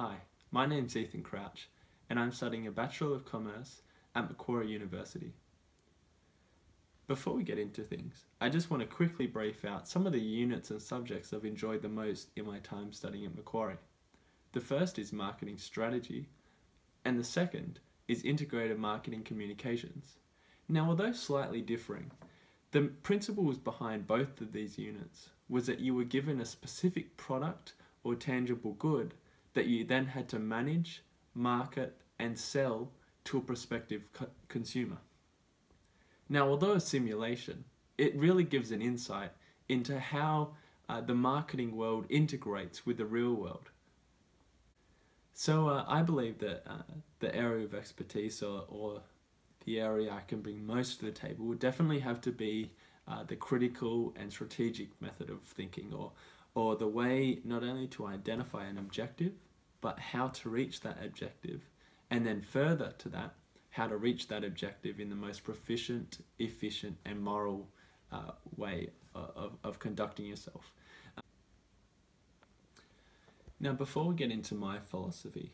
Hi, my name's Ethan Crouch, and I'm studying a Bachelor of Commerce at Macquarie University. Before we get into things, I just want to quickly brief out some of the units and subjects I've enjoyed the most in my time studying at Macquarie. The first is marketing strategy, and the second is integrated marketing communications. Now, although slightly differing, the principles behind both of these units was that you were given a specific product or tangible good that you then had to manage, market, and sell to a prospective consumer. Now, although a simulation, it really gives an insight into how the marketing world integrates with the real world. So I believe that the area of expertise or the area I can bring most to the table would definitely have to be the critical and strategic method of thinking, or the way not only to identify an objective, but how to reach that objective, and then further to that, how to reach that objective in the most proficient, efficient, and moral way of conducting yourself. Now, before we get into my philosophy,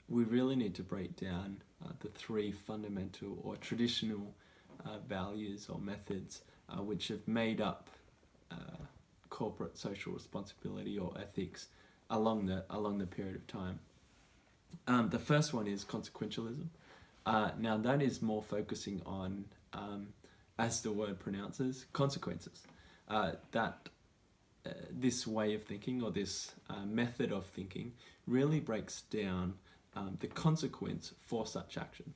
we really need to break down the three fundamental or traditional values or methods which have made up corporate social responsibility or ethics along the period of time. The first one is consequentialism. Now that is more focusing on, as the word pronounces, consequences. This way of thinking, or this method of thinking, really breaks down the consequence for such action,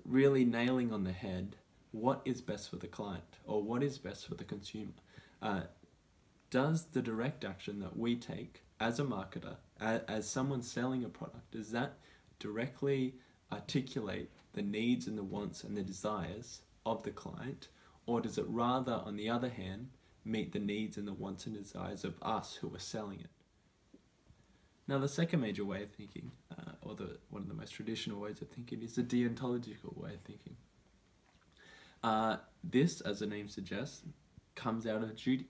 really nailing on the head what is best for the client or what is best for the consumer. Does the direct action that we take as a marketer, as someone selling a product, does that directly articulate the needs and the wants and the desires of the client, or does it rather, on the other hand, meet the needs and the wants and desires of us who are selling it? Now, the second major way of thinking, or one of the most traditional ways of thinking, is the deontological way of thinking. This, as the name suggests, comes out of duty.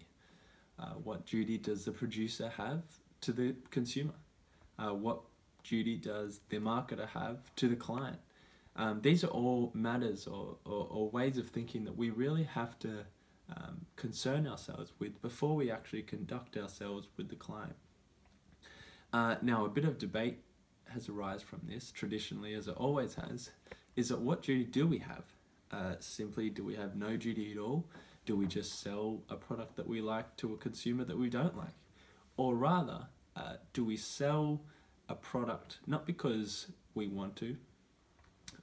What duty does the producer have to the consumer? What duty does the marketer have to the client? These are all matters or ways of thinking that we really have to concern ourselves with before we actually conduct ourselves with the client. Now, a bit of debate has arisen from this, traditionally, as it always has, is that what duty do we have? Simply, do we have no duty at all? Do we just sell a product that we like to a consumer that we don't like? Or rather, do we sell a product not because we want to,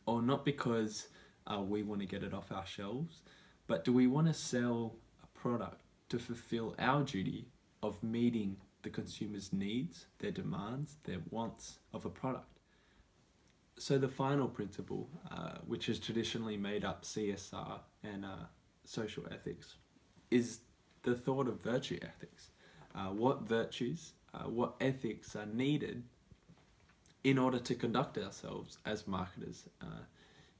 or not because we want to get it off our shelves, but do we want to sell a product to fulfill our duty of meeting the consumer's needs, their demands, their wants of a product? So the final principle, which has traditionally made up CSR and social ethics, is the thought of virtue ethics. What virtues, what ethics are needed in order to conduct ourselves as marketers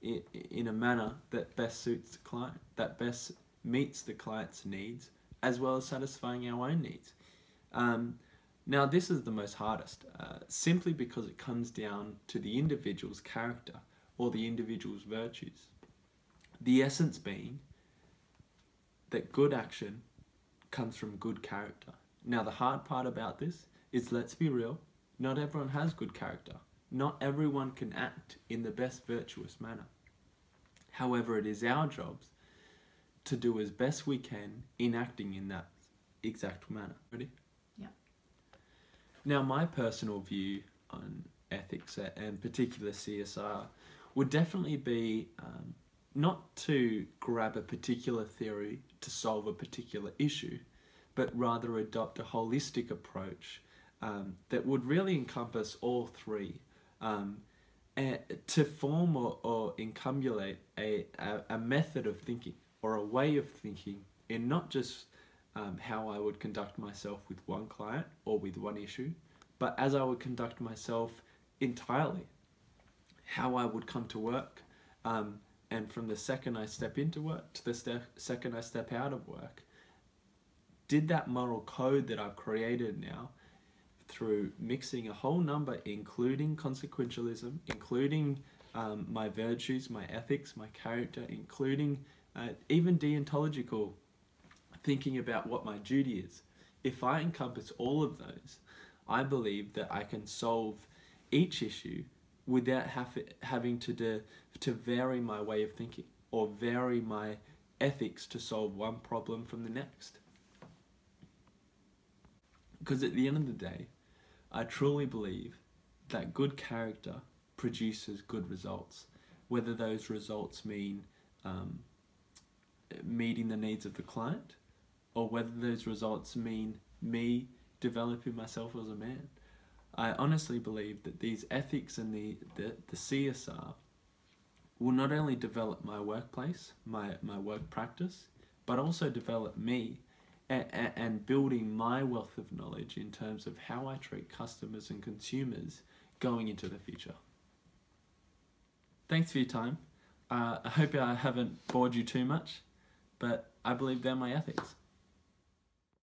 in a manner that best suits the client, that best meets the client's needs, as well as satisfying our own needs. Now, this is the most hardest, simply because it comes down to the individual's character or the individual's virtues. The essence being that good action comes from good character. Now, the hard part about this is, let's be real, not everyone has good character. Not everyone can act in the best virtuous manner. However, it is our jobs to do as best we can in acting in that exact manner. Ready? Yeah. Now, my personal view on ethics, and particular CSR, would definitely be not to grab a particular theory to solve a particular issue, but rather adopt a holistic approach that would really encompass all three, to form or encapsulate a method of thinking or a way of thinking in not just how I would conduct myself with one client or with one issue, but as I would conduct myself entirely, how I would come to work, and from the second I step into work to the second I step out of work. Did that moral code that I've created now through mixing a whole number, including consequentialism, including my virtues, my ethics, my character, including even deontological thinking about what my duty is. If I encompass all of those, I believe that I can solve each issue without having to vary my way of thinking or vary my ethics to solve one problem from the next. Because at the end of the day, I truly believe that good character produces good results, whether those results mean meeting the needs of the client, or whether those results mean me developing myself as a man. I honestly believe that these ethics and the CSR will not only develop my workplace, my work practice, but also develop me and building my wealth of knowledge in terms of how I treat customers and consumers going into the future. Thanks for your time. I hope I haven't bored you too much, but I believe they're my ethics.